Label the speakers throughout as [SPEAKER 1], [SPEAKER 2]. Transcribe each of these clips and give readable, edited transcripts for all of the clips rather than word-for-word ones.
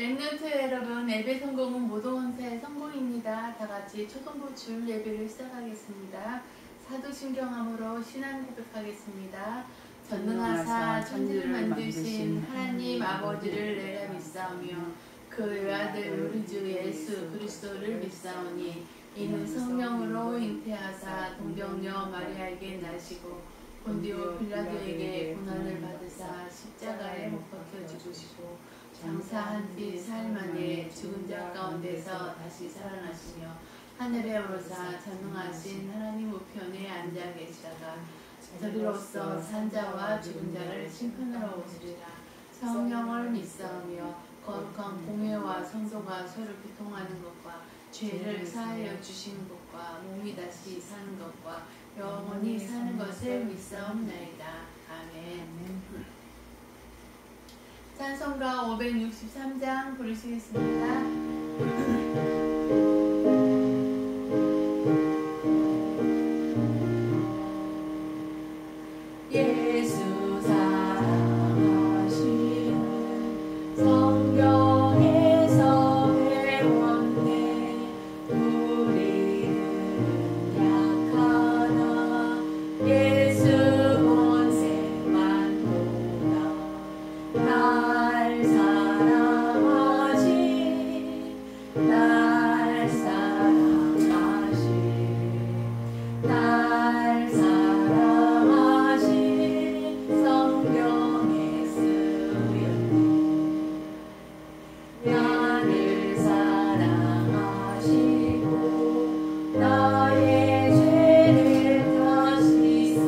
[SPEAKER 1] 랩런트 여러분, 예배 성공은 모든 원사의 성공입니다. 다같이 초등부 줄 예배를 시작하겠습니다. 사도신경함으로 신앙 고백하겠습니다. 전능하사 천지를 만드신 하나님 아버지를 내가 믿사오며 그 외아들 우리 주 예수 그리스도를 믿사오니 이는 성령으로 잉태하사 동정녀 마리아에게 나시고 본디오 빌라도에게 고난을 받으사 십자가에 못 박혀 죽으시고 장사한 뒤 사흘 만에 죽은 자 가운데서 다시 살아나시며 하늘에 오르사 전능하신 하나님 우편에 앉아 계시다가 저리로서 산자와 죽은 자를 심판하러 오시리라. 성령을 믿사오며 거룩한 공회와 성도가 서로 교통하는 것과 죄를 사하여 주시는 것과 몸이 다시 사는 것과 영원히 사는 것을 믿사옵나이다. 아멘. 찬송가 563장 부르시겠습니다. 예수 사랑하시는 성경에서 배웠네. 우리는 약하나 예수 권세만 보다 날 사랑하시 날 사랑하시 날 사랑하시 성경에 쓰였네. 나를 사랑하시고 나의 죄를 다시서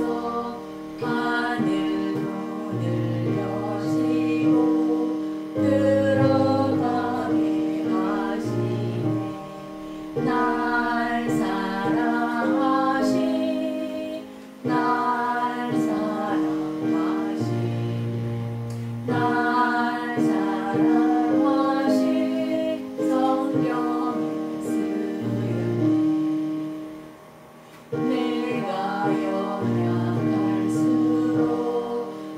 [SPEAKER 1] 하늘 문을 여시고 들어가게 하시네. 날 사랑하시 날 사랑하시 날 사랑하시 성경에 쓰였네. 내가 연약할수록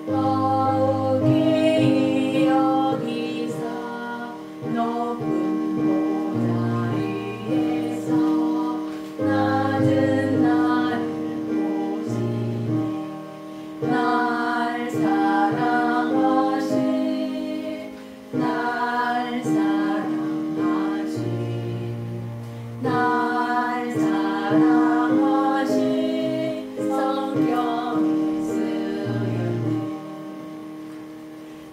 [SPEAKER 1] 더욱이 여기사 높은 보좌 위에서 낮은 나를 보시네. 날 사랑하시 날 사랑하시 날 사랑하시 성경에 쓰였네.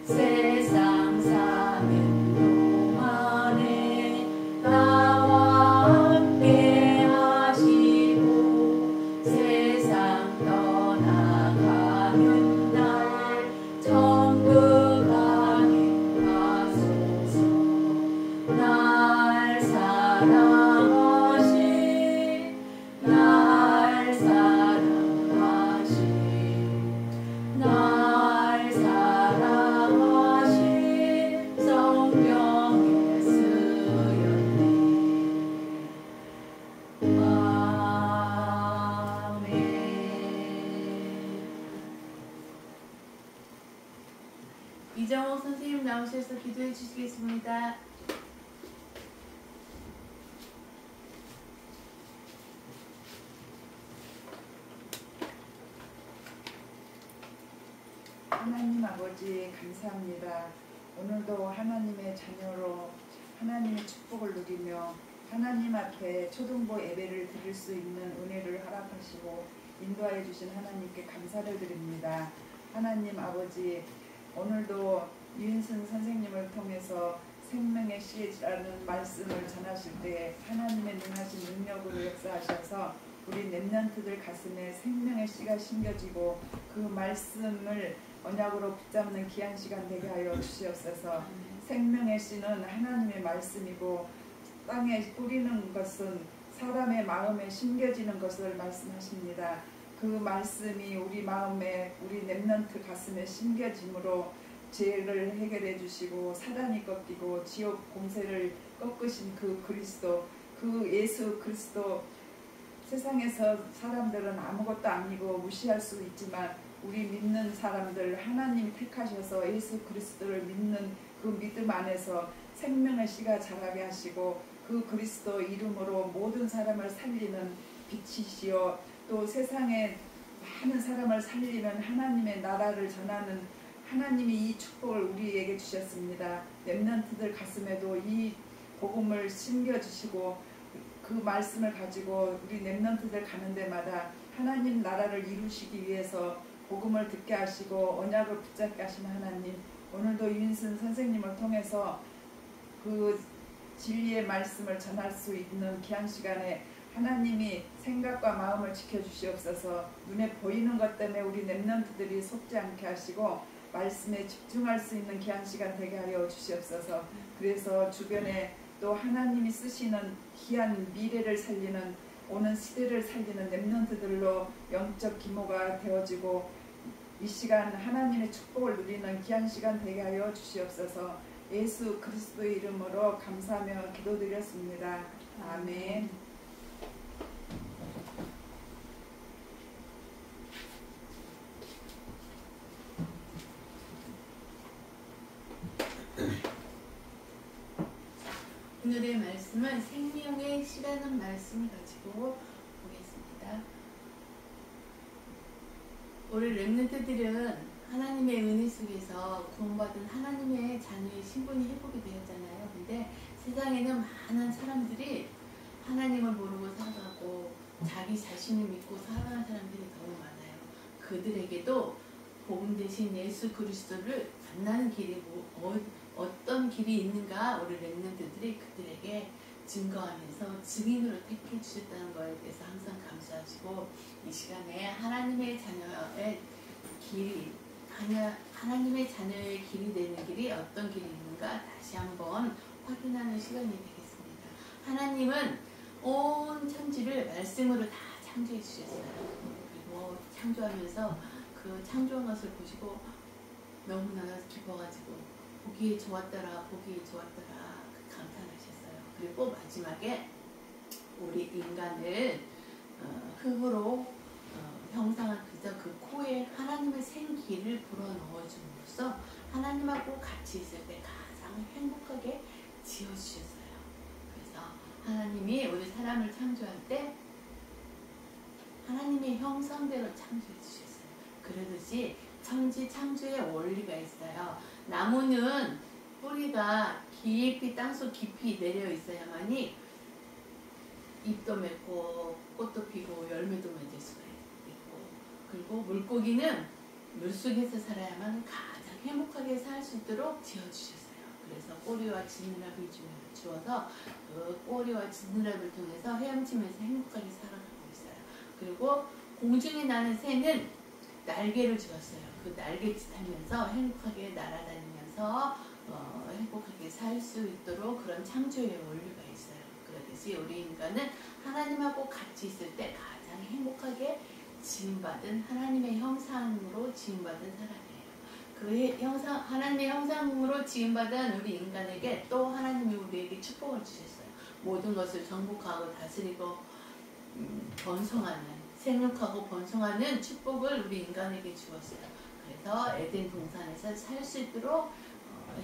[SPEAKER 1] 세상 사는 동안에 나와 함께 하시고 세상 떠나가는 날 천국 가게 하소서. 날 사랑하시 날 사랑하시 날 사랑하시 성경에 쓰였네. 아멘. 이정옥 선생님 나오셔서 기도해 주시겠습니다.
[SPEAKER 2] 하나님 아버지 감사합니다. 오늘도 하나님의 자녀로 하나님의 축복을 누리며 하나님 앞에 초등부 예배를 드릴 수 있는 은혜를 허락하시고 인도하여 주신 하나님께 감사를 드립니다. 하나님 아버지, 오늘도 유인순 선생님을 통해서 생명의 씨라는 말씀을 전하실 때 하나님의 능하신 능력으로 역사하셔서 우리 랩런트들 가슴에 생명의 씨가 심겨지고 그 말씀을 언약으로 붙잡는 귀한 시간 되게 하여 주시옵소서. 생명의 씨는 하나님의 말씀이고 땅에 뿌리는 것은 사람의 마음에 심겨지는 것을 말씀하십니다. 그 말씀이 우리 마음에 우리 랩런트 가슴에 심겨짐으로 죄를 해결해 주시고 사단이 꺾이고 지옥 공세를 꺾으신 그 그리스도, 그 예수 그리스도, 세상에서 사람들은 아무것도 아니고 무시할 수 있지만 우리 믿는 사람들 하나님이 택하셔서 예수 그리스도를 믿는 그 믿음 안에서 생명의 씨가 자라게 하시고 그 그리스도 이름으로 모든 사람을 살리는 빛이시여 또 세상에 많은 사람을 살리는 하나님의 나라를 전하는 하나님이 이 축복을 우리에게 주셨습니다. 렘넌트들 가슴에도 이 복음을 심겨주시고 그 말씀을 가지고 우리 렘넌트들 가는 데마다 하나님 나라를 이루시기 위해서 복음을 듣게 하시고 언약을 붙잡게 하시는 하나님, 오늘도 윤순 선생님을 통해서 그 진리의 말씀을 전할 수 있는 귀한 시간에 하나님이 생각과 마음을 지켜주시옵소서. 눈에 보이는 것 때문에 우리 렘넌트들이 속지 않게 하시고 말씀에 집중할 수 있는 귀한 시간 되게 하여 주시옵소서. 그래서 주변에 또 하나님이 쓰시는 귀한 미래를 살리는 오는 시대를 살리는 렘넌트들로 영적 기모가 되어지고 이 시간 하나님의 축복을 누리는 귀한 시간 되게 하여 주시옵소서. 예수 그리스도의 이름으로 감사하며 기도드렸습니다. 아멘.
[SPEAKER 1] 오늘의 말씀은 생명의 씨라는 말씀을 가지고 보겠습니다. 우리 렘넌트들은 하나님의 은혜 속에서 구원받은 하나님의 자녀의 신분이 회복이 되었잖아요. 근데 세상에는 많은 사람들이 하나님을 모르고 살아가고 자기 자신을 믿고 살아가는 사람들이 너무 많아요. 그들에게도 복음 대신 예수 그리스도를 만나는 길이 어떤 길이 있는가 우리 렘넌트들이 그들에게 증거하면서 증인으로 택해 주셨다는 것에 대해서 항상 감사하시고 이 시간에 하나님의 자녀의 길이 하나님의 자녀의 길이 되는 길이 어떤 길이 있는가 다시 한번 확인하는 시간이 되겠습니다. 하나님은 온 천지를 말씀으로 다 창조해 주셨어요. 그리고 창조하면서 그 창조한 것을 보시고 너무나 기뻐가지고 보기에 좋았더라 감탄하셨어요. 그리고 마지막에 우리 인간을 흙으로 형상을 그저 그 코에 하나님의 생기를 불어넣어줌으로써 하나님하고 같이 있을 때 가장 행복하게 지어주셨어요. 그래서 하나님이 우리 사람을 창조할 때 하나님의 형상대로 창조해 주셨어요. 그러듯이 천지 창조의 원리가 있어요. 나무는 뿌리가 깊이 땅속 깊이 내려 있어야만이 잎도 맺고 꽃도 피고 열매도 맺을 수가 있고, 그리고 물고기는 물속에서 살아야만 가장 행복하게 살 수 있도록 지어주셨어요. 그래서 꼬리와 지느러미 주어서 그 꼬리와 지느러미를 통해서 헤엄치면서 행복하게 살아가고 있어요. 그리고 공중에 나는 새는 날개를 주었어요. 그 날개짓 하면서 행복하게 날아다니면서 행복하게 살 수 있도록 그런 창조의 원리가 있어요. 그렇듯이 우리 인간은 하나님하고 같이 있을 때 가장 행복하게 지음받은 하나님의 형상으로 지음받은 사람이에요. 그 하나님의 형상으로 지음받은 우리 인간에게 또 하나님이 우리에게 축복을 주셨어요. 모든 것을 정복하고 다스리고 번성하는, 생육하고 번성하는 축복을 우리 인간에게 주었어요. 그래서 에덴 동산에서 살 수 있도록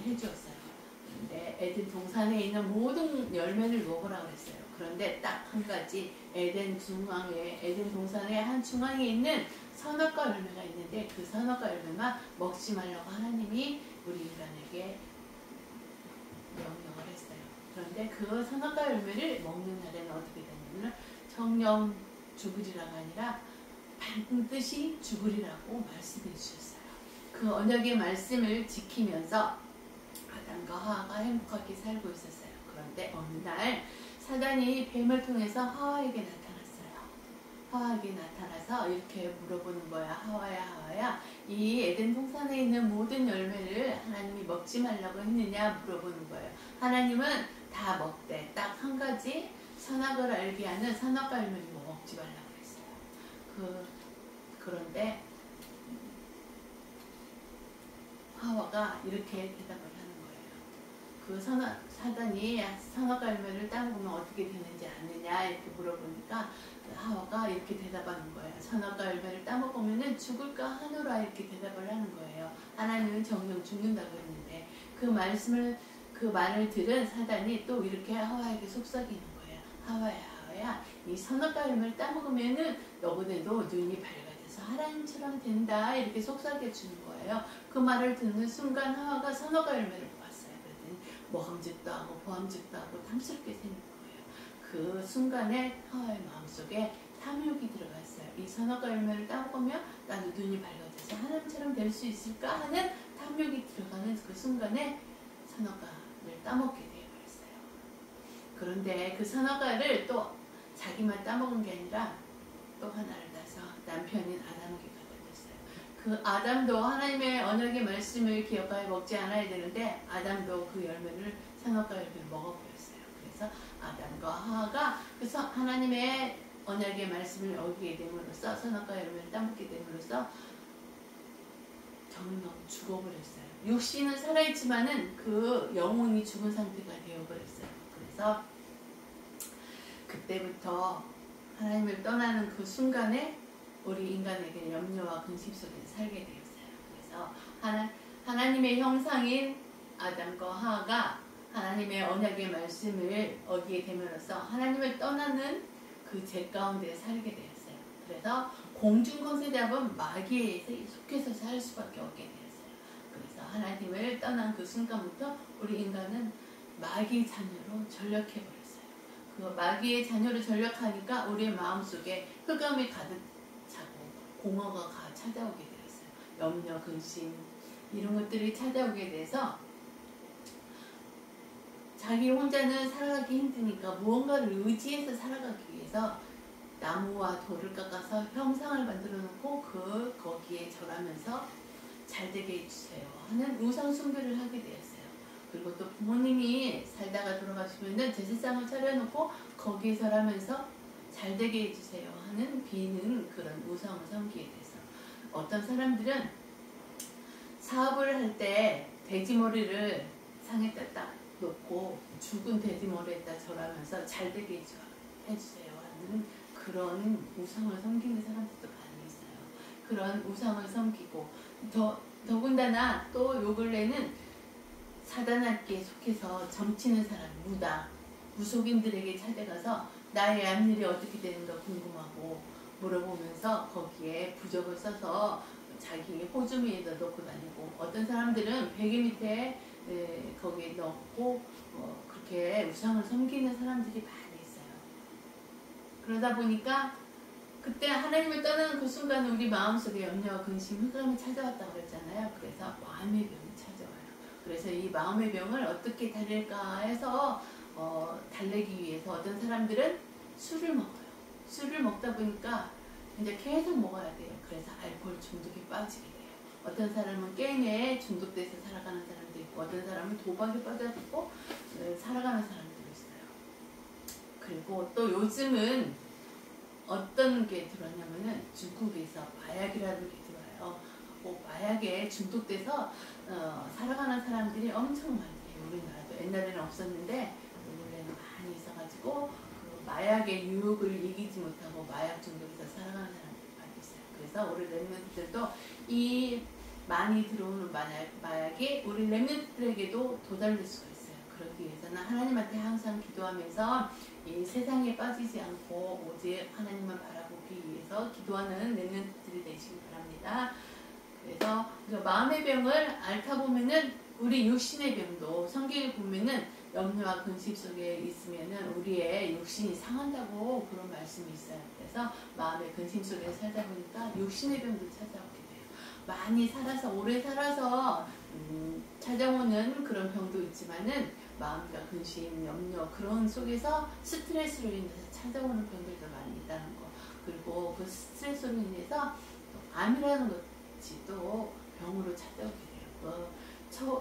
[SPEAKER 1] 해주었어요. 근데 에덴 동산에 있는 모든 열매를 먹으라고 했어요. 그런데 딱 한 가지 에덴 동산의 한 중앙에 있는 선악과 열매가 있는데 그 선악과 열매만 먹지 말라고 하나님이 우리 인간에게 명령을 했어요. 그런데 그 선악과 열매를 먹는 날에는 어떻게 되냐면 정령 죽으리라가 아니라 반드시 죽으리라고 말씀해 주셨어요. 그 언약의 말씀을 지키면서 아담과 하와가 행복하게 살고 있었어요. 그런데 어느 날 사단이 뱀을 통해서 하와에게 나타났어요. 하와에게 나타나서 이렇게 물어보는 거야. 하와야, 이 에덴 동산에 있는 모든 열매를 하나님이 먹지 말라고 했느냐 물어보는 거예요. 하나님은 다 먹되 딱 한 가지 선악을 알게 하는 선악과 열매를 먹지 말라고 했어요. 그런데 하와가 이렇게 대답을 하는 거예요. 그 사단이 선악과 열매를 따먹으면 어떻게 되는지 아느냐 이렇게 물어보니까 하와가 이렇게 대답하는 거예요. 선악과 열매를 따먹으면 죽을까 하노라 이렇게 대답을 하는 거예요. 하나님은 정녕 죽는다고 했는데 그 말을 들은 사단이 또 이렇게 하와에게 속삭이는 거예요. 하와야, 이 선악과 열매를 따먹으면은 너보다도 눈이 밝아져서 하나님처럼 된다. 이렇게 속삭여 주는 거예요. 그 말을 듣는 순간 하와가 선악과 열매를 보았어요. 그랬더니 모함짓도 하고 보함짓도 하고 탐스럽게 생긴 거예요. 그 순간에 하와의 마음속에 탐욕이 들어갔어요. 이 선악과 열매를 따먹으면 나도 눈이 밝아져서 하나님처럼 될 수 있을까 하는 탐욕이 들어가는 그 순간에 선악과를 따먹게 되어버렸어요. 그런데 그 선악과를 또 자기만 따먹은 게 아니라 또 하나를 따서 남편인 아담에게 갖다 줬어요. 그 아담도 하나님의 언약의 말씀을 기억하여 먹지 않아야 되는데 아담도 그 열매를 선악과 열매를 먹어버렸어요. 그래서 아담과 하와가 그래서 하나님의 언약의 말씀을 어기게 됨으로써 선악과 열매를 따먹게 됨으로써 정령 죽어버렸어요. 육신은 살아있지만은 그 영혼이 죽은 상태가 되어버렸어요. 그래서 그때부터 하나님을 떠나는 그 순간에 우리 인간에게 염려와 근심 속에 살게 되었어요. 그래서 하나님의 형상인 아담과 하와가 하나님의 언약의 말씀을 어기게 됨으로써 하나님을 떠나는 그 죄 가운데 살게 되었어요. 그래서 공중권세 잡은 마귀에 속해서 살 수밖에 없게 되었어요. 그래서 하나님을 떠난 그 순간부터 우리 인간은 마귀의 자녀로 전락해버렸어요. 그 마귀의 자녀로 전락하니까 우리의 마음속에 흑암이 가득 차고 공허가 찾아오게 되었어요. 염려, 근심 이런 것들이 찾아오게 돼서 자기 혼자는 살아가기 힘드니까 무언가를 의지해서 살아가기 위해서 나무와 돌을 깎아서 형상을 만들어 놓고 거기에 절하면서 잘되게 해주세요 하는 우상 숭배를 하게 되었어요. 그리고 또 부모님이 살다가 돌아가시면은 제사상을 차려놓고 거기에 절하면서 잘되게 해주세요 하는 비는 그런 우상을 섬기게 돼서 어떤 사람들은 사업을 할 때 돼지머리를 상에다 딱 놓고 죽은 돼지머리에다 절하면서 잘되게 해주세요 하는 그런 우상을 섬기는 사람들도 많이 있어요. 그런 우상을 섬기고 더군다나 또 요 근래는 사단에게 속해서 점치는 사람, 무속인들에게 찾아가서 나의 앞일이 어떻게 되는가 궁금하고 물어보면서 거기에 부적을 써서 자기 호주머니에다 넣고 다니고 어떤 사람들은 베개 밑에 거기에 넣고 그렇게 우상을 섬기는 사람들이 많이 있어요. 그러다 보니까 그때 하나님을 떠나는 그 순간 우리 마음속에 염려와 근심, 흑암이 찾아왔다고 그랬잖아요. 그래서 마음의 병이 찾아와요. 그래서 이 마음의 병을 어떻게 달랠까 해서 달래기 위해서 어떤 사람들은 술을 먹어요. 술을 먹다 보니까 이제 계속 먹어야 돼요. 그래서 알코올 중독에 빠지게 돼요. 어떤 사람은 게임에 중독돼서 살아가는 사람도 있고 어떤 사람은 도박에 빠져서 살아가는 사람도 있어요. 그리고 또 요즘은 어떤 게 들었냐면은 중국에서 마약이라는 게 들어와요. 마약에 중독돼서 살아가는 사람들이 엄청 많대요. 우리나라도 옛날에는 없었는데 원래는 많이 있어가지고 그 마약의 유혹을 이기지 못하고 마약 중독에서 살아가는 사람들이 많이 있어요. 그래서 우리 렘넌트들도 이 많이 들어오는 마약이 우리 렘넌트들에게도 도달될 수가 있어요. 그러기 위해서는 하나님한테 항상 기도하면서 이 세상에 빠지지 않고 오직 하나님만 바라보기 위해서 기도하는 렘넌트들이 되시기 바랍니다. 그래서 마음의 병을 앓다 보면은 우리 육신의 병도 성경에 보면은 염려와 근심 속에 있으면은 우리의 육신이 상한다고 그런 말씀이 있어요. 그래서 마음의 근심 속에 살다 보니까 육신의 병도 찾아오게 돼요. 많이 살아서 오래 살아서 찾아오는 그런 병도 있지만은 마음과 근심, 염려 그런 속에서 스트레스로 인해서 찾아오는 병들도 많이 있다는 거. 그리고 그 스트레스로 인해서 암이라는 것이 또 병으로 찾아오게 돼요.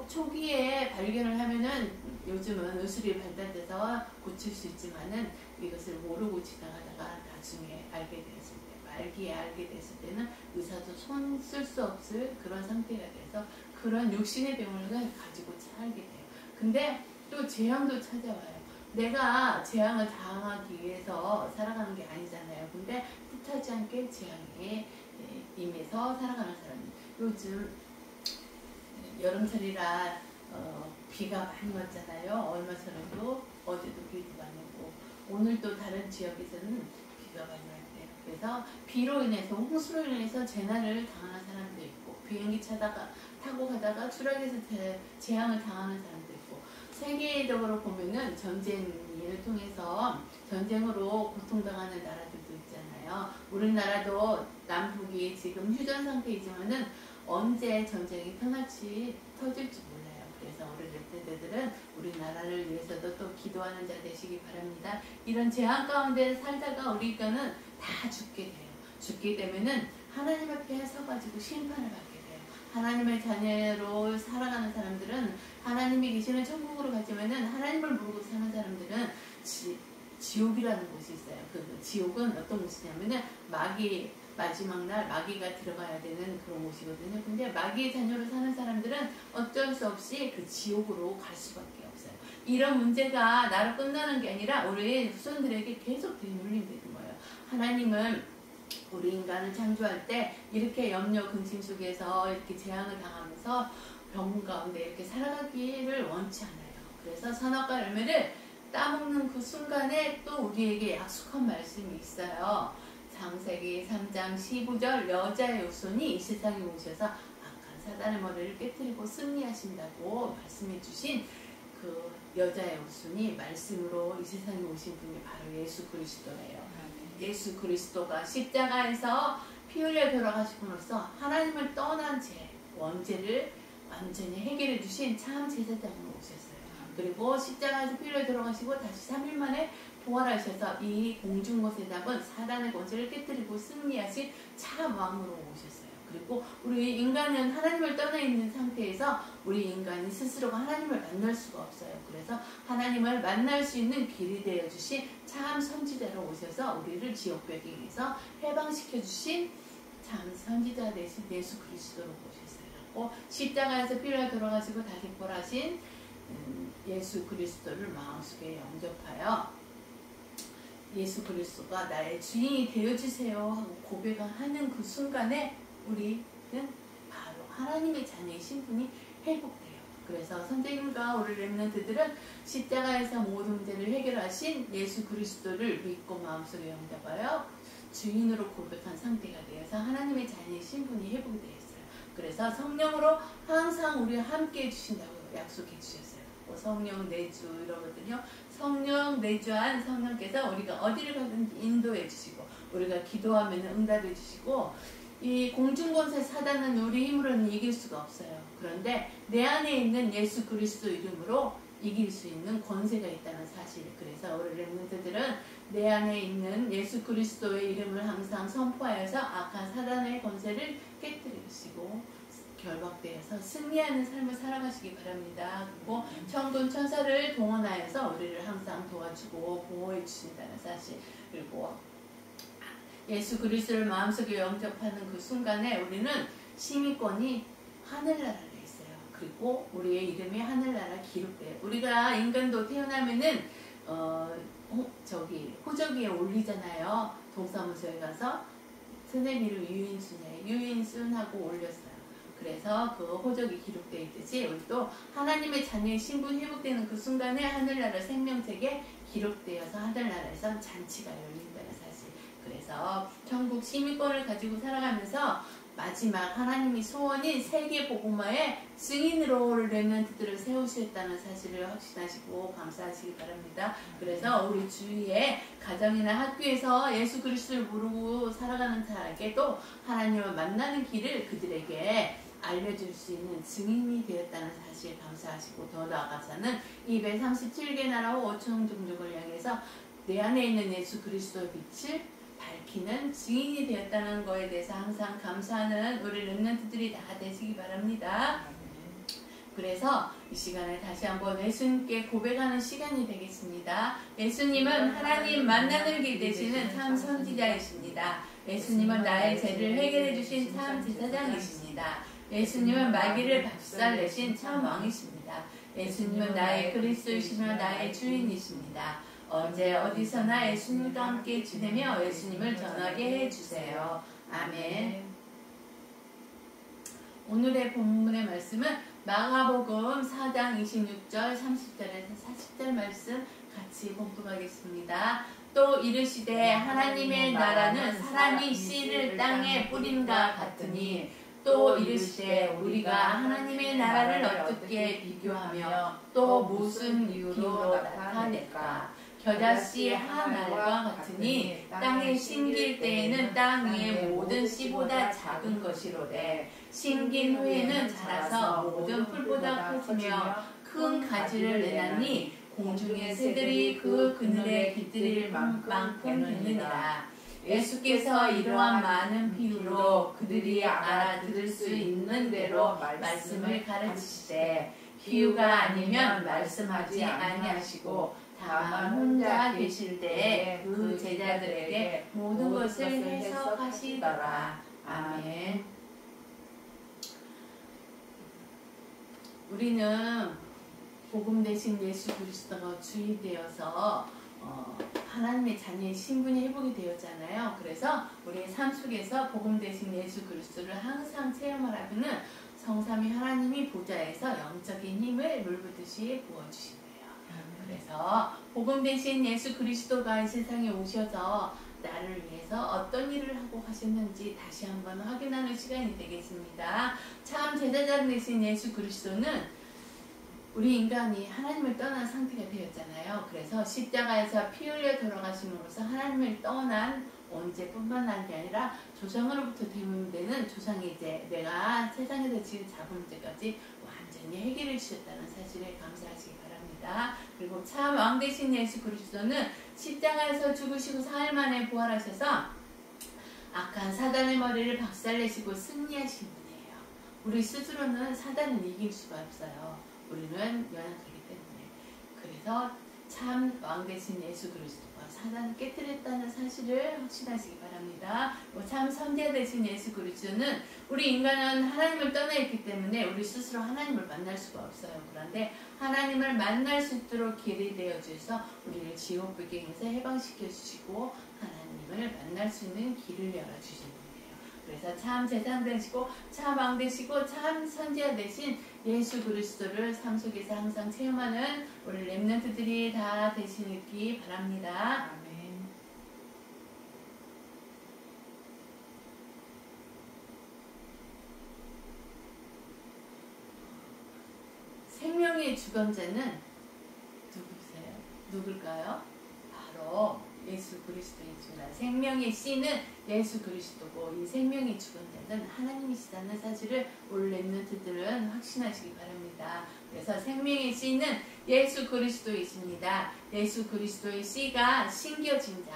[SPEAKER 1] 초기에 발견을 하면은 요즘은 의술이 발달돼서 고칠 수 있지만은 이것을 모르고 지나가다가 나중에 알게 되었을 때, 말기에 알게 됐을 때는 의사도 손 쓸 수 없을 그런 상태가 돼서 그런 육신의 병을 가지고 살게 돼요. 근데 또 재앙도 찾아와요. 내가 재앙을 당하기 위해서 살아가는 게 아니잖아요. 근데 뜻하지 않게 재앙에 임해서 살아가는 사람이 요즘 여름철이라 비가 많이 왔잖아요. 얼마 전에도 어제도 비도 많이 오고 오늘도 다른 지역에서는 비가 많이 왔대요. 그래서 비로 인해서 홍수로 인해서 재난을 당하는 사람도 있고 비행기 타고 가다가 추락해서 재앙을 당하는 사람도 있고 세계적으로 보면은 전쟁을 통해서 전쟁으로 고통당하는 나라들도 있잖아요. 우리나라도 남북이 지금 휴전 상태이지만은 언제 전쟁이 터질지 몰라요. 그래서 우리 랩터들은 우리나라를 위해서도 또 기도하는 자 되시기 바랍니다. 이런 재앙 가운데 살다가 우리가는 다 죽게 돼요. 죽게 되면은 하나님 앞에 서가지고 심판을 받게 돼요. 하나님의 자녀로 살아가는 사람들은 하나님이 계시는 천국으로 가지만은 하나님을 모르고 사는 사람들은 지옥이라는 곳이 있어요. 그 지옥은 어떤 곳이냐면은 마지막 날 마귀가 들어가야 되는 그런 곳이거든요. 근데 마귀의 자녀로 사는 사람들은 어쩔 수 없이 그 지옥으로 갈 수밖에 없어요. 이런 문제가 나로 끝나는 게 아니라 우리 후손들에게 계속 되물림되는 거예요. 하나님은 우리 인간을 창조할 때 이렇게 염려 근심 속에서 이렇게 재앙을 당하면서 병 가운데 이렇게 살아가기를 원치 않아요. 그래서 선악과 열매를 따먹는 그 순간에 또 우리에게 약속한 말씀이 있어요. 창세기 3장 15절 여자의 후손이 이 세상에 오셔서 악한 사단의 머리를 깨뜨리고 승리하신다고 말씀해 주신 그 여자의 후손이 말씀으로 이 세상에 오신 분이 바로 예수 그리스도예요. 예수 그리스도가 십자가에서 피 흘려 돌아가시고로써 하나님을 떠난 죄, 원죄를 완전히 해결해 주신 참 제사장으로 오셨어요. 그리고 십자가에서 피 흘려 돌아가시고 다시 3일 만에 부활하셔서 이 공중곳에 잡은 사단의 권세를 깨뜨리고 승리하신 참 왕으로 오셨어요. 그리고 우리 인간은 하나님을 떠나 있는 상태에서 우리 인간이 스스로가 하나님을 만날 수가 없어요. 그래서 하나님을 만날 수 있는 길이 되어 주신 참 선지자로 오셔서 우리를 지옥배경에서 해방시켜 주신 참 선지자 되신 예수 그리스도로 오셨어요. 십자가에서 피를 돌아가시고 다시 부활하신 예수 그리스도를 마음속에 영접하여 예수 그리스도가 나의 주인이 되어주세요 하고 고백하는 그 순간에 우리는 바로 하나님의 자녀의 신분이 회복돼요. 그래서 선생님과 우리 렘넌트들은 십자가에서 모든 문제를 해결하신 예수 그리스도를 믿고 마음속에 영접하여 주인으로 고백한 상태가 되어서 하나님의 자녀의 신분이 회복이 되었어요. 그래서 성령으로 항상 우리와 함께 해주신다고 약속해 주셨어요. 성령 내주 이러거든요. 성령 내주한 성령께서 우리가 어디를 가든지 인도해 주시고 우리가 기도하면 응답해 주시고 이 공중권세 사단은 우리 힘으로는 이길 수가 없어요. 그런데 내 안에 있는 예수 그리스도 이름으로 이길 수 있는 권세가 있다는 사실. 그래서 우리 렘넌트들은 내 안에 있는 예수 그리스도의 이름을 항상 선포하여서 악한 사단의 권세를 깨뜨리시고 결박되어서 승리하는 삶을 살아가시기 바랍니다. 그리고 천군 천사를 동원하여서 우리를 항상 도와주고 보호해 주신다는 사실. 그리고 예수 그리스도를 마음속에 영접하는 그 순간에 우리는 시민권이 하늘나라에 있어요. 그리고 우리의 이름이 하늘나라 기록돼요. 우리가 인간도 태어나면은 호적위에 올리잖아요. 동사무소에 가서 선생님 이름 유인순이에요. 유인순하고 올렸어요. 그래서 그 호적이 기록되어 있듯이 우리도 하나님의 자녀의 신분 회복되는 그 순간에 하늘나라 생명책에 기록되어서 하늘나라에서 잔치가 열린다는 사실. 그래서 천국 시민권을 가지고 살아가면서 마지막 하나님이 소원인 세계 복음화의 증인으로 렘넌트들을 세우셨다는 사실을 확신하시고 감사하시기 바랍니다. 그래서 우리 주위에 가정이나 학교에서 예수 그리스도를 모르고 살아가는 자에게도 하나님을 만나는 길을 그들에게 알려줄 수 있는 증인이 되었다는 사실 감사하시고 더 나아가서는 237개 나라와 5천 종족을 향해서 내 안에 있는 예수 그리스도의 빛을 밝히는 증인이 되었다는 것에 대해서 항상 감사하는 우리 렘넌트들이 다 되시기 바랍니다. 그래서 이 시간에 다시 한번 예수님께 고백하는 시간이 되겠습니다. 예수님은 하나님 만나는 길 되시는 참 선지자이십니다. 예수님은 나의 죄를 해결해 주신 참 제사장이십니다. 예수님은 마귀를 박살내신 참 왕이십니다. 예수님은 나의 그리스도이시며 나의 주인이십니다. 언제 어디서나 예수님과 함께 지내며 예수님을 전하게 해주세요. 아멘. 오늘의 본문의 말씀은 마가복음 4장 26절 30절에서 40절 말씀 같이 봉독하겠습니다. 또 이르시되 하나님의 나라는 사람이 씨를 땅에 뿌린과 같으니 또 이르시되 우리가 하나님의 나라를 어떻게 비교하며 또 무슨 이유로 나타낼까? 겨자씨 한 알과 같으니 땅에 심길 때에는 땅 위의 모든 씨보다 작은 것이로되 심긴 후에는 자라서 모든 풀보다 커지며 큰 가지를 내나니 공중의 새들이 그 그늘에 깃들일 만큼 되느니라. 예수께서 이러한 많은 비유로 그들이 알아들을 수 있는 대로 말씀을 가르치시되 비유가 아니면 말씀하지 아니하시고 다만 혼자 계실 때에 그 제자들에게 모든 것을 해석하시더라. 아멘. 우리는 복음 대신 예수 그리스도가 주인되어서 하나님의 자녀의 신분이 회복이 되었잖아요. 그래서 우리의 삶 속에서 복음 대신 예수 그리스도를 항상 체험을 하면은 성삼위 하나님이 보좌에서 영적인 힘을 물붓듯이 부어주신 거예요. 그래서 복음 대신 예수 그리스도가 이 세상에 오셔서 나를 위해서 어떤 일을 하고 가셨는지 다시 한번 확인하는 시간이 되겠습니다. 참 제자장 되신 예수 그리스도는 우리 인간이 하나님을 떠난 상태가 되었잖아요. 그래서 십자가에서 피 흘려 돌아가심으로써 하나님을 떠난 언제뿐만 아니라 조상으로부터 대문되는 조상이 이제 내가 세상에서 지은 잡은 문제까지 완전히 해결해 주셨다는 사실에 감사하시기 바랍니다. 그리고 참 왕 되신 예수 그리스도는 십자가에서 죽으시고 사흘 만에 부활하셔서 악한 사단의 머리를 박살내시고 승리하신 분이에요. 우리 스스로는 사단을 이길 수가 없어요. 우리는 연약하기 때문에. 그래서 참 왕 되신 예수 그리스도가 사단을 깨뜨렸다는 사실을 확신하시기 바랍니다. 참 선지자 되신 예수 그리스도는 우리 인간은 하나님을 떠나 있기 때문에 우리 스스로 하나님을 만날 수가 없어요. 그런데 하나님을 만날 수 있도록 길이 되어 주셔서 우리를 지옥 불경에서 해방시켜 주시고 하나님을 만날 수 있는 길을 열어 주시는 거예요. 그래서 참 제사장 되시고 참 왕 되시고 참 선지자 되신 예수 그리스도를 삶 속에서 항상 체험하는 우리 렘넌트들이 다 되시기 바랍니다.
[SPEAKER 2] 아멘.
[SPEAKER 1] 생명의 주권자는 누구세요? 누굴까요? 바로 예수 그리스도이십니다. 생명의 씨는 예수 그리스도고 이 생명의 주권자는 하나님이시다는 사실을 우리 렘넌트들은 확신하시기 바랍니다. 그래서 생명의 씨는 예수 그리스도이십니다. 예수 그리스도의 씨가 신겨진 자,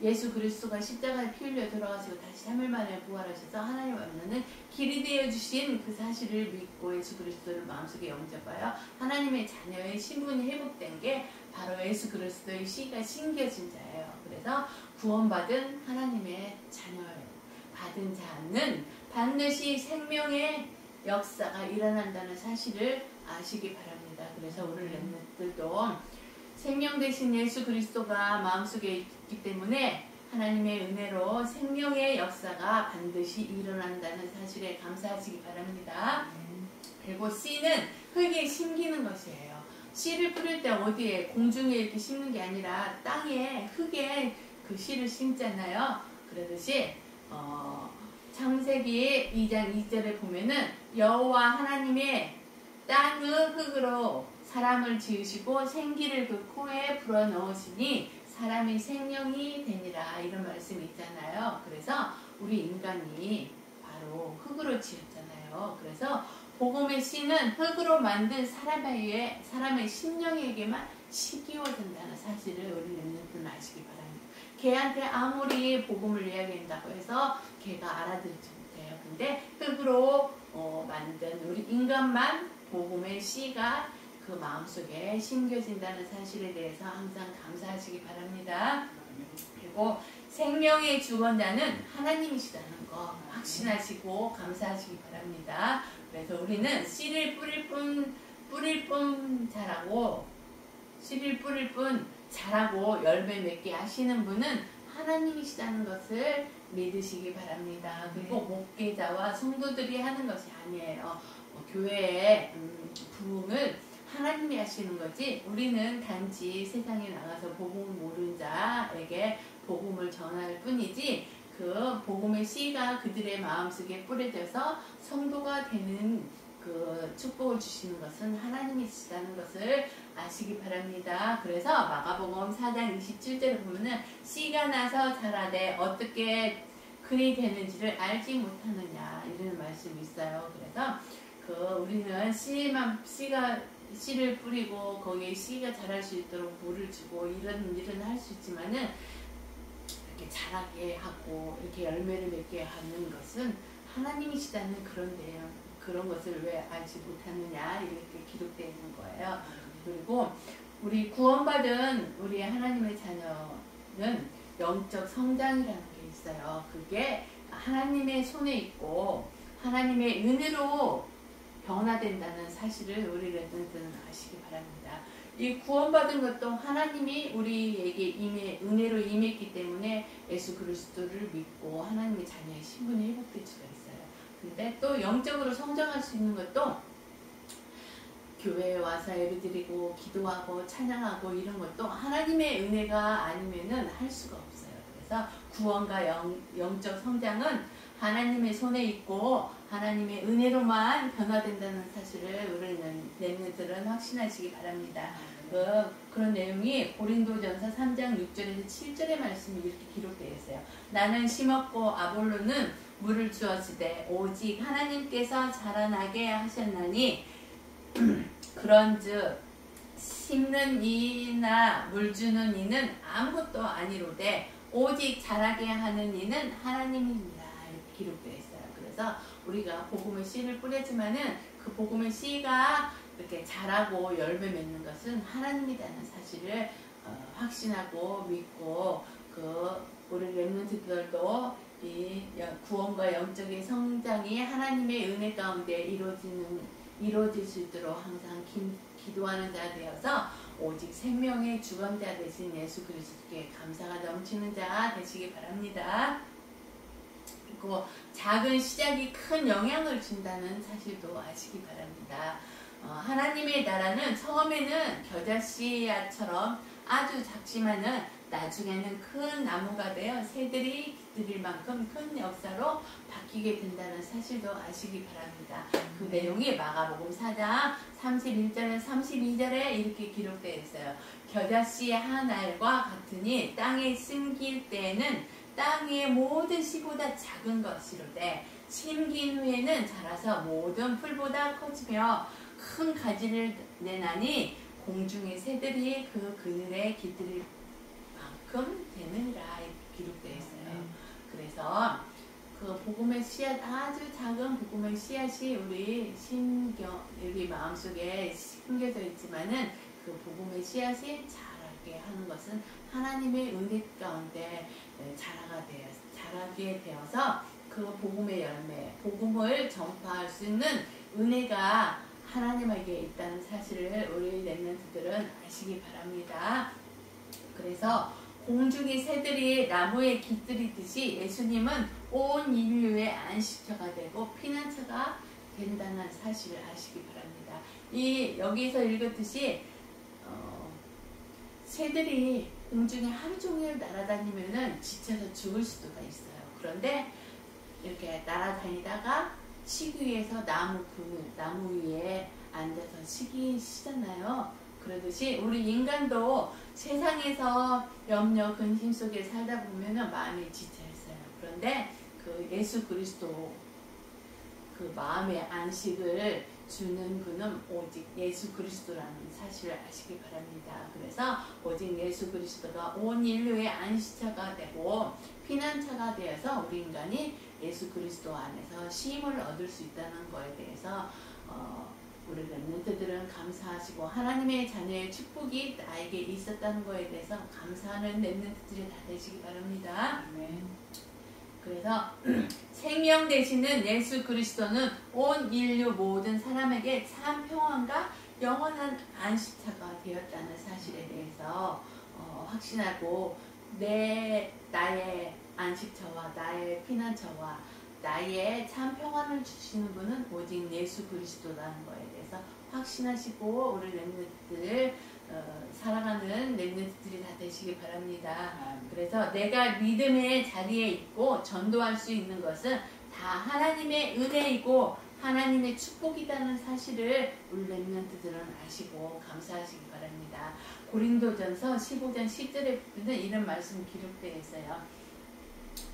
[SPEAKER 1] 예수 그리스도가 십자가에 피 흘려 돌아가시고 다시 3일 만에 부활하셔서 하나님 만나는 길이 되어주신 그 사실을 믿고 예수 그리스도를 마음속에 영접하여 하나님의 자녀의 신분이 회복된 게 바로 예수 그리스도의 씨가 신겨진 자예요. 그래서 구원받은 하나님의 자녀예요. 받은 자는 반드시 생명의 역사가 일어난다는 사실을 아시기 바랍니다. 그래서 우리 렘넌트들도 생명 되신 예수 그리스도가 마음속에 있기 때문에 하나님의 은혜로 생명의 역사가 반드시 일어난다는 사실에 감사하시기 바랍니다. 그리고 씨는 흙에 심기는 것이에요. 씨를 뿌릴 때 어디에 공중에 이렇게 심는 게 아니라 땅에 흙에 그 씨를 심잖아요. 그러듯이 창세기 2장 2절에 보면은 여호와 하나님의 땅의 흙으로 사람을 지으시고 생기를 그 코에 불어넣으시니 사람이 생명이 되니라 이런 말씀이 있잖아요. 그래서 우리 인간이 바로 흙으로 지었잖아요. 그래서 복음의 씨는 흙으로 만든 사람의 심령에게만 심기워진다는 사실을 우리 렘넌트는 아시기 바랍니다. 걔한테 아무리 복음을 이야기한다고 해서 걔가 알아들지 못해요. 근데 흙으로 만든 우리 인간만 복음의 씨가 그 마음속에 심겨진다는 사실에 대해서 항상 감사하시기 바랍니다. 그리고 생명의 주권자는 하나님이시다는 거 확신하시고 감사하시기 바랍니다. 그래서 우리는 씨를 뿌릴 뿐 자라고 씨를 뿌릴 뿐 자라고 열매 맺게 하시는 분은 하나님이시다는 것을 믿으시기 바랍니다. 그리고 목회자와 성도들이 하는 것이 아니에요. 교회의 부흥을 하나님이 하시는 거지, 우리는 단지 세상에 나가서 복음을 모르는 자에게 복음을 전할 뿐이지, 그 복음의 씨가 그들의 마음속에 뿌려져서 성도가 되는 그 축복을 주시는 것은 하나님이시다는 것을 아시기 바랍니다. 그래서 마가복음 4장 27절에 보면은 씨가 나서 자라되 어떻게 그리 되는지를 알지 못하느냐, 이런 말씀이 있어요. 그래서 우리는 씨를 뿌리고 거기에 씨가 자랄 수 있도록 물을 주고 이런 일은 할 수 있지만은, 이렇게 자라게 하고 이렇게 열매를 맺게 하는 것은 하나님이시다는 그런 것을 왜 알지 못하느냐, 이렇게 기록되어 있는 거예요. 그리고 우리 구원받은 우리 하나님의 자녀는 영적 성장이라는 게 있어요. 그게 하나님의 손에 있고 하나님의 은혜로 변화된다는 사실을 우리 랩런트는 아시기 바랍니다. 이 구원받은 것도 하나님이 우리에게 은혜로 임했기 때문에 예수 그리스도를 믿고 하나님의 자녀의 신분이 회복될 수가 있어요. 근데 또 영적으로 성장할 수 있는 것도 교회에 와서 예배드리고 기도하고 찬양하고 이런 것도 하나님의 은혜가 아니면은 할 수가 없어요. 그래서 구원과 영적 성장은 하나님의 손에 있고 하나님의 은혜로만 변화된다는 사실을 우리 렘넌트들은 확신하시기 바랍니다. 그런 내용이 고린도전서 3장 6절에서 7절의 말씀이 이렇게 기록되어 있어요. 나는 심었고 아볼로는 물을 주었으되 오직 하나님께서 자라나게 하셨나니 그런즉 심는 이나 물 주는 이는 아무것도 아니로되 오직 자라게 하는 이는 하나님입니다. 이렇게 기록되어 있어요. 그래서 우리가 복음의 씨를 뿌리지만은 그 복음의 씨가 이렇게 자라고 열매 맺는 것은 하나님이라는 사실을 확신하고 믿고, 우리 렘넌트들도 이 구원과 영적인 성장이 하나님의 은혜 가운데 이루어질 수 있도록 항상 기도하는 자 되어서 오직 생명의 주권자 되신 예수 그리스도께 감사가 넘치는 자 되시기 바랍니다. 그리고 작은 시작이 큰 영향을 준다는 사실도 아시기 바랍니다. 하나님의 나라는 처음에는 겨자씨앗처럼 아주 작지만은 나중에는 큰 나무가 되어 새들이 깃들일 만큼 큰 역사로 바뀌게 된다는 사실도 아시기 바랍니다. 그 내용이 마가복음 4장 31절에 32절에 이렇게 기록되어 있어요. 겨자씨 한 알과 같으니 땅에 심길 때에는 땅의 모든 씨보다 작은 것이로되 심긴 후에는 자라서 모든 풀보다 커지며 큰 가지를 내나니 공중의 새들이 그늘에 깃들일 만큼 되느니라, 기록되어 있어요. 그래서 그 복음의 씨앗, 아주 작은 복음의 씨앗이 우리 마음속에 심겨져 있지만은 그 복음의 씨앗이 자라게 하는 것은 하나님의 은혜 가운데 자라게 되어서 그 복음의 열매, 복음을 전파할 수 있는 은혜가 하나님에게 있다는 사실을 우리 렘넌트들은 아시기 바랍니다. 그래서 공중의 새들이 나무에 깃들이듯이 예수님은 온 인류의 안식처가 되고 피난처가 된다는 사실을 아시기 바랍니다. 여기서 읽었듯이 새들이 공중에 하루 종일 날아다니면은 지쳐서 죽을 수가 있어요. 그런데 이렇게 날아다니다가 쉬기 위해서 나무 위에 앉아서 쉬잖아요. 그러듯이 우리 인간도 세상에서 염려, 근심 속에 살다 보면은 마음이 지쳐있어요. 그런데 그 예수 그리스도 그 마음의 안식을 주는 분은 오직 예수 그리스도라는 사실을 아시기 바랍니다. 그래서 오직 예수 그리스도가 온 인류의 안식처가 되고 피난처가 되어서 우리 인간이 예수 그리스도 안에서 쉼을 얻을 수 있다는 것에 대해서 우리 렘넌트들은 감사하시고 하나님의 자녀의 축복이 나에게 있었다는 것에 대해서 감사하는 렘넌트들이 다 되시기 바랍니다. 그래서 생명 되시는 예수 그리스도는 온 인류 모든 사람에게 참 평안과 영원한 안식처가 되었다는 사실에 대해서 확신하고 나의 안식처와 나의 피난처와 나의 참 평안을 주시는 분은 오직 예수 그리스도라는 거에 대해서 확신하시고 우리 렘넌트들 살아가는 렘넌트들이 다 되시기 바랍니다. 그래서 내가 믿음의 자리에 있고 전도할 수 있는 것은 다 하나님의 은혜이고 하나님의 축복이라는 사실을 우리 렘넌트들은 아시고 감사하시기 바랍니다. 고린도전서 15장 10절에 보면 이런 말씀이 기록되어 있어요.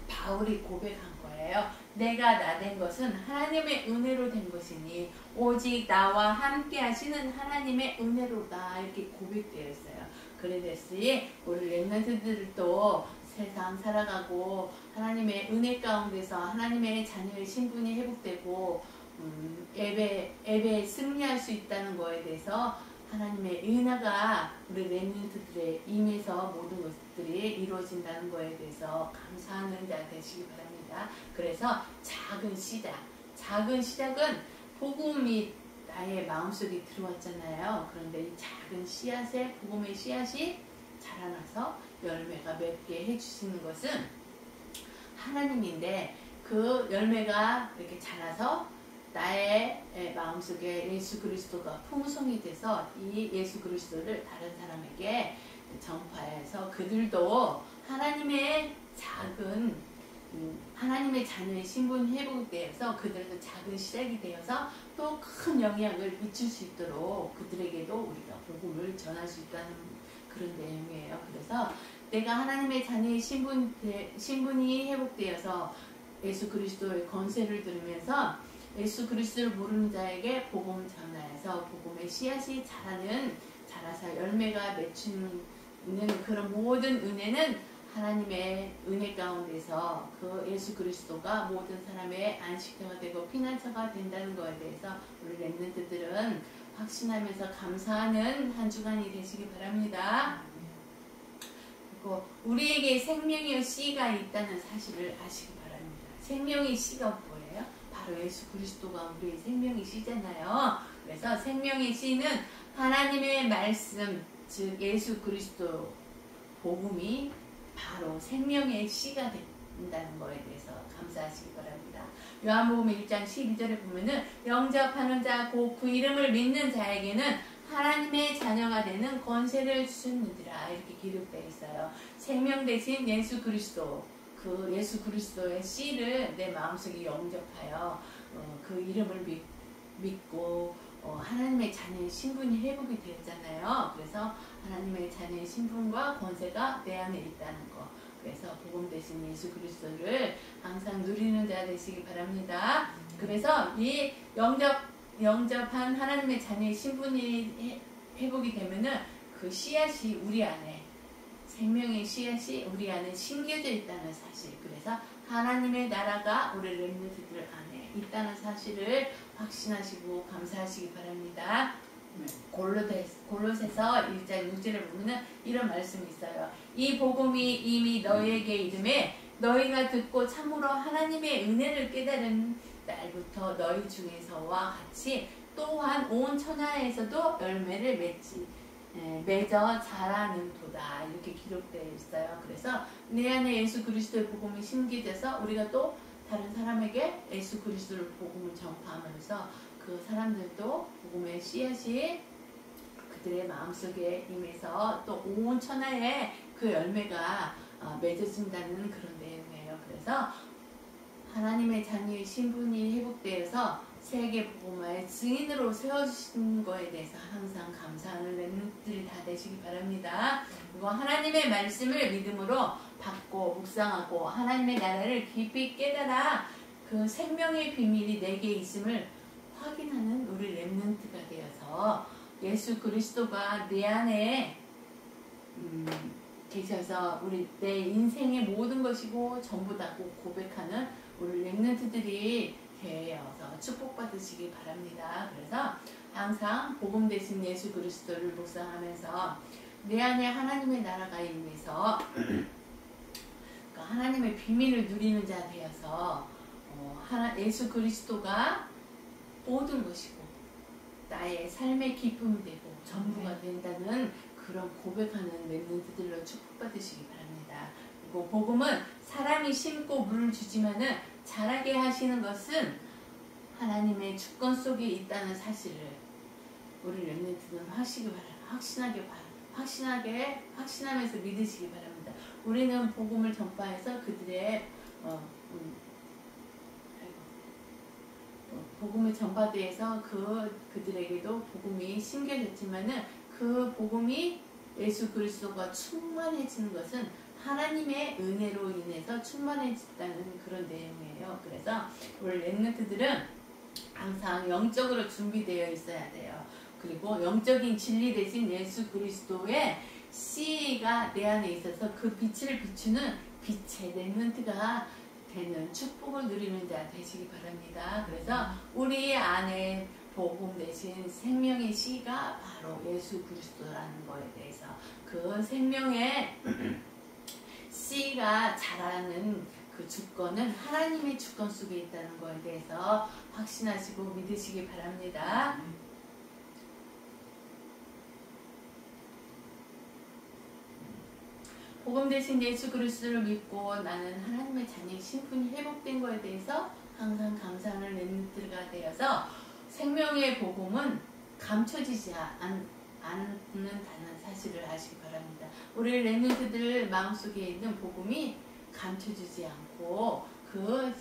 [SPEAKER 1] 바울이 고백한 거예요. 내가 나 된 것은 하나님의 은혜로 된 것이니 오직 나와 함께 하시는 하나님의 은혜로다. 이렇게 고백되어 있어요. 그랬으니 우리 렘넌트들도 세상 살아가고 하나님의 은혜 가운데서 하나님의 자녀의 신분이 회복되고 예배에 승리할 수 있다는 거에 대해서 하나님의 은혜가 우리 렘넌트들의 임에서 모든 것들이 이루어진다는 거에 대해서 감사하는 자 되시기 바랍니다. 그래서 작은 시작은 복음이 나의 마음속에 들어왔잖아요. 그런데 이 작은 씨앗에 복음의 씨앗이 자라나서 열매가 맺게 해주시는 것은 하나님인데 그 열매가 이렇게 자라서 나의 마음속에 예수 그리스도가 풍성이 돼서 이 예수 그리스도를 다른 사람에게 전파해서 그들도 하나님의 작은 하나님의 자녀의 신분 회복되어서 그들도 작은 시작이 되어서 또 큰 영향을 미칠 수 있도록 그들에게도 우리가 복음을 전할 수 있다는 그런 내용이에요. 그래서 내가 하나님의 자녀의 신분이 회복되어서 예수 그리스도의 권세를 들으면서 예수 그리스도를 모르는 자에게 복음을 전하여서 복음의 씨앗이 자라서 열매가 맺히는 그런 모든 은혜는 하나님의 은혜 가운데서 그 예수 그리스도가 모든 사람의 안식처가 되고 피난처가 된다는 것에 대해서 우리 렘넌트들은 확신하면서 감사하는 한 주간이 되시기 바랍니다. 그리고 우리에게 생명의 씨가 있다는 사실을 아시기 바랍니다. 생명의 씨가 뭐예요? 바로 예수 그리스도가 우리의 생명의 씨잖아요. 그래서 생명의 씨는 하나님의 말씀, 즉 예수 그리스도 복음이 바로 생명의 씨가 된다는 것에 대해서 감사하시기 바랍니다. 요한복음 1장 12절에 보면은 영접하는 자, 곧 그 이름을 믿는 자에게는 하나님의 자녀가 되는 권세를 주셨느니라 이렇게 기록되어 있어요. 생명 대신 예수 그리스도, 그 예수 그리스도의 씨를 내 마음속에 영접하여 그 이름을 믿고 하나님의 자녀의 신분이 회복이 되었잖아요. 그래서 하나님의 자녀의 신분과 권세가 내 안에 있다는 거. 그래서 복음 대신 예수 그리스도를 항상 누리는 자 되시기 바랍니다. 그래서 이 영접한 하나님의 자녀의 신분이 회복이 되면은 그 씨앗이 우리 안에 생명의 씨앗이 우리 안에 심겨져 있다는 사실. 그래서 하나님의 나라가 우리 렘넌트들 안에 있다는 사실을 확신하시고 감사하시기 바랍니다. 골로새서 1장 6절에 보면 이런 말씀이 있어요. 이 복음이 이미 너희에게 이름에 너희가 듣고 참으로 하나님의 은혜를 깨달은 날부터 너희 중에서와 같이 또한 온 천하에서도 열매를 맺어 자라는도다 이렇게 기록되어 있어요. 그래서 내 안에 예수 그리스도의 복음이 심겨져서 우리가 또 다른 사람에게 예수 그리스도의 복음을 전파하면서 그 사람들도 복음의 씨앗이 그들의 마음속에 임해서 또 온 천하에 그 열매가 맺어진다는 그런 내용이에요. 그래서 하나님의 자녀의 신분이 회복되어서 세계 복음화의 증인으로 세워주신 거에 대해서 항상 감사하는 렘넌트들이 다 되시기 바랍니다. 그리고 하나님의 말씀을 믿음으로 받고 묵상하고 하나님의 나라를 깊이 깨달아 그 생명의 비밀이 내게 있음을 확인하는 우리 렘넌트가 되어서 예수 그리스도가 내 안에 계셔서 내 인생의 모든 것이고 전부다고 고백하는 우리 렘넌트들이 되어서 축복받으시기 바랍니다. 그래서 항상 복음 대신 예수 그리스도를 묵상하면서 내 안에 하나님의 나라가 임해서 하나님의 비밀을 누리는 자 되어서 예수 그리스도가 모든 것이고 나의 삶의 기쁨이 되고 전부가 된다는 그런 고백하는 렘넌트들로 축복받으시기 바랍니다. 그리고 복음은 사람이 심고 물을 주지만은 자라게 하시는 것은 하나님의 주권 속에 있다는 사실을 우리 렘넌트는 확신하면서 믿으시기 바랍니다. 우리는 복음을 전파해서 그들의 복음이 전파돼서 그들에게도 복음이 심겨졌지만은 그 복음이 예수 그리스도가 충만해지는 것은 하나님의 은혜로 인해서 충만해졌다는 그런 내용이에요. 그래서 우리 렘넌트들은 항상 영적으로 준비되어 있어야 돼요. 그리고 영적인 진리 대신 예수 그리스도의 씨가 내 안에 있어서 그 빛을 비추는 빛의 렘넌트가 되는 축복을 누리는 자 되시기 바랍니다. 그래서 우리 안에 복음 대신 생명의 씨가 바로 예수 그리스도라는 거에 대해서 그 생명의 씨가 자라는 그 주권은 하나님의 주권 속에 있다는 거에 대해서 확신하시고 믿으시기 바랍니다. 복음 대신 예수 그리스도를 믿고 나는 하나님의 자녀의 신분이 회복된 거에 대해서 항상 감사하는 렘넌트가 되어서 생명의 복음은 감춰지지 않는다는 사실을 아시기 바랍니다. 우리 렘넌트들 마음속에 있는 복음이 감춰지지 않고 그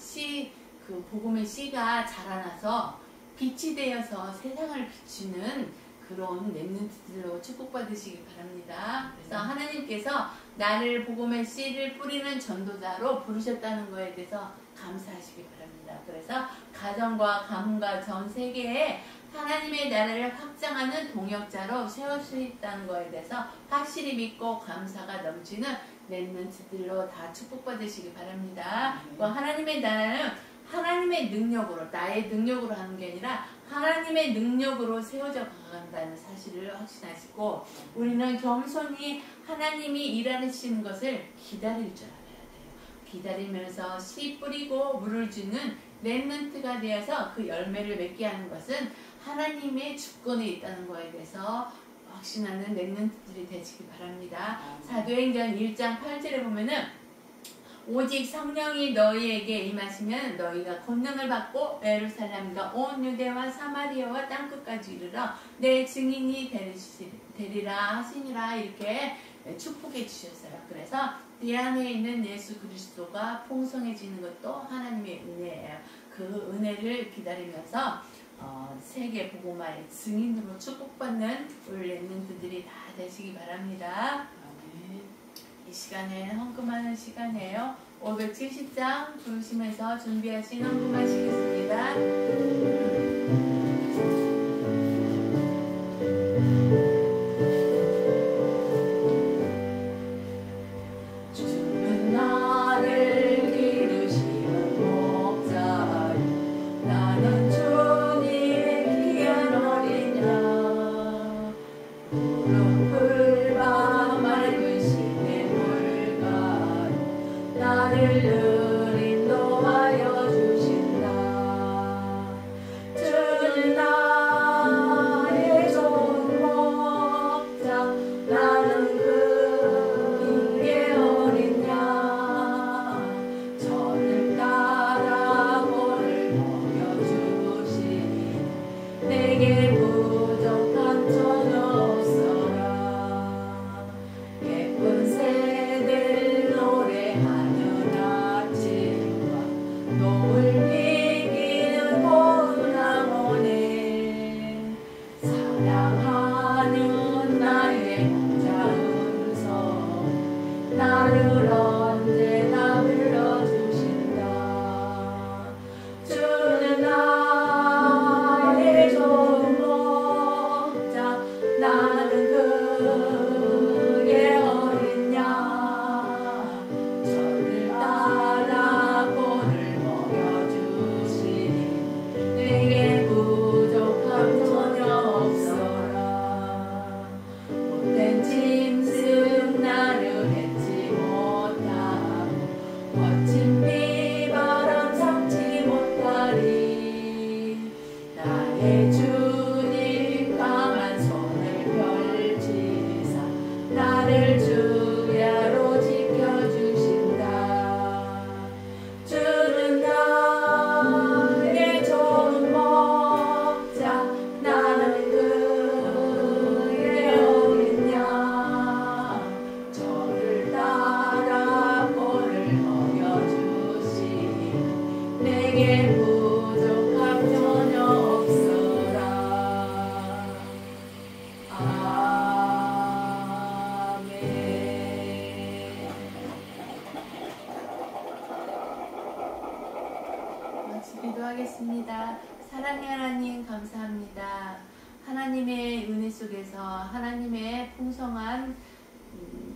[SPEAKER 1] 복음의 씨가 자라나서 빛이 되어서 세상을 비추는 그런 렘넌트들로 축복받으시기 바랍니다. 그래서 하나님께서 나를 복음의 씨를 뿌리는 전도자로 부르셨다는 것에 대해서 감사하시기 바랍니다. 그래서 가정과 가문과 전 세계에 하나님의 나라를 확장하는 동역자로 세울 수 있다는 것에 대해서 확실히 믿고 감사가 넘치는 렘넌트들로 다 축복받으시기 바랍니다. 하나님의 나라는 하나님의 능력으로, 나의 능력으로 하는 게 아니라 하나님의 능력으로 세워져 가간다는 사실을 확신하시고 우리는 겸손히 하나님이 일하시는 것을 기다릴 줄 알아야 돼요. 기다리면서 씨 뿌리고 물을 주는 렘넌트가 되어서 그 열매를 맺게 하는 것은 하나님의 주권에 있다는 것에 대해서 확신하는 렘넌트들이 되시기 바랍니다. 사도행전 1장 8절에 보면은 오직 성령이 너희에게 임하시면 너희가 권능을 받고 예루살렘과 온 유대와 사마리아와 땅끝까지 이르러 내 증인이 되리라 하시니라 이렇게 축복해 주셨어요. 그래서 내 안에 있는 예수 그리스도가 풍성해지는 것도 하나님의 은혜예요. 그 은혜를 기다리면서 세계 복음화의 증인으로 축복받는 우리 렘넌트들이 다 되시기 바랍니다. 이 시간에 헌금하는 시간이에요. 570장 부르심에서 준비하신 헌금하시겠습니다. 주는 나를 기르시는 목자요 나는 주님 귀한 어린 양 무릎을 봐 맑으신 내 물가요 나를 늘 인도하여 주신다. 기도하겠습니다. 사랑의 하나님 감사합니다. 하나님의 은혜 속에서 하나님의 풍성한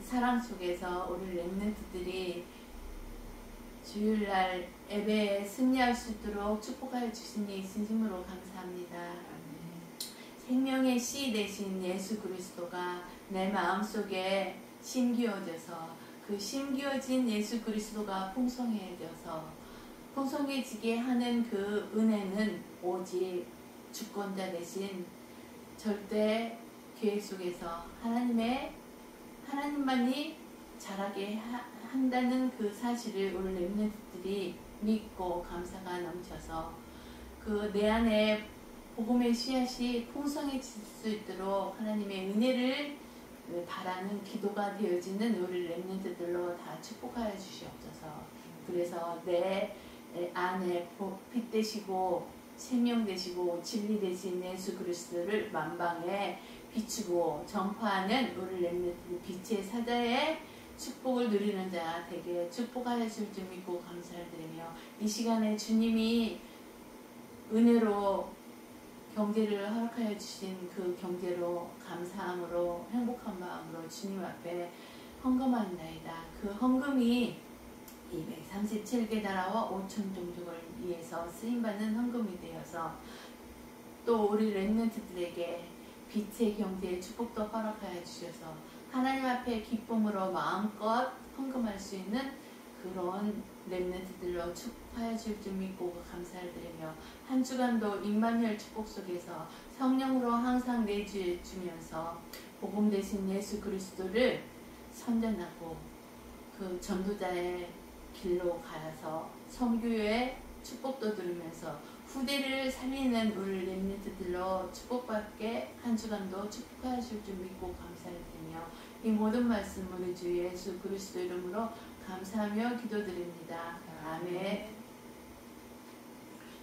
[SPEAKER 1] 사랑 속에서 우리 렘넌트들이 주일날 예배에 승리할 수 있도록 축복하여 주시니 진심으로 감사합니다. 생명의 씨 되신 예수 그리스도가 내 마음속에 심기어져서 그 심기어진 예수 그리스도가 풍성해지게 하는 그 은혜는 오직 주권자 되신 절대 계획 속에서 하나님만이 잘하게 한다는 그 사실을 우리 렘넌트들이 믿고 감사가 넘쳐서 그 내 안에 복음의 씨앗이 풍성해질 수 있도록 하나님의 은혜를 바라는 기도가 되어지는 우리 렘넌트들로 다 축복하여 주시옵소서. 그래서 내 안에 빛 되시고 생명 되시고 진리 되신 예수 그리스도를 만방에 비추고 전파하는 우리 렘넌트 빛의 사자의 축복을 누리는 자 되게 축복하여 줄 줄 믿고 감사를 드리며 이 시간에 주님이 은혜로 경제를 허락하여 주신 그 경제로 감사함으로 행복한 마음으로 주님 앞에 헌금한다이다. 그 헌금이 237개 나라와 5천 종족을 위해서 쓰임받는 헌금이 되어서 또 우리 렘넌트들에게 빛의 경제의 축복도 허락하여 주셔서 하나님 앞에 기쁨으로 마음껏 헌금할 수 있는 그런 렘넌트들로 축복하여 줄 줄 믿고 감사를 드리며 한 주간도 임마누엘 축복 속에서 성령으로 항상 내주면서 복음 되신 예수 그리스도를 선전하고 그 전도자의 길로 가서 선교의 축복도 들으면서 후대를 살리는 우리 렘넌트들로 축복받게 한 주간도 축복하여 줄 줄 믿고 감사를 드리며 이 모든 말씀 우리 주 예수 그리스도 이름으로 감사하며 기도드립니다. 아멘.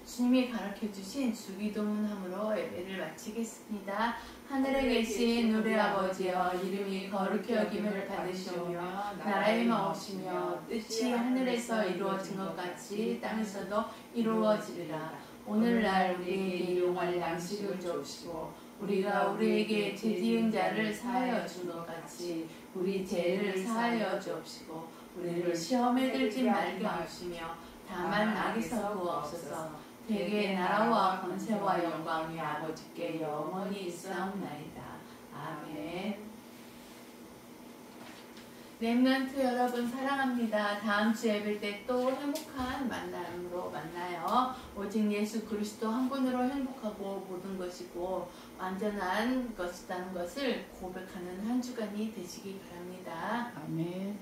[SPEAKER 1] 주님이 가르쳐주신 주기도문함으로 예배를 마치겠습니다. 하늘에 계신 우리 아버지여 이름이 거룩히 여김을 받으시오며 나라의 마옵시며 뜻이 하늘에서 이루어진 것 같이 땅에서도 이루어지리라. 오늘날 우리에게 일용할 양식을 주옵시고 우리가 우리에게 죄지은 자를 사하여 준 것 같이 우리 죄를 사하여 주옵시고 우리를 시험에 들지 말게 하시며 다만 악에서 구하옵소서. 대개 나라와 권세와 영광이 아버지께 영원히 있사옵나이다. 아멘. 렘넌트 여러분 사랑합니다. 다음 주 예배 때 또 행복한 만남으로 만나요. 오직 예수 그리스도 한 분으로 행복하고 모든 것이고 완전한 것이라는 것을 고백하는 한 주간이 되시기 바랍니다.
[SPEAKER 2] 아멘.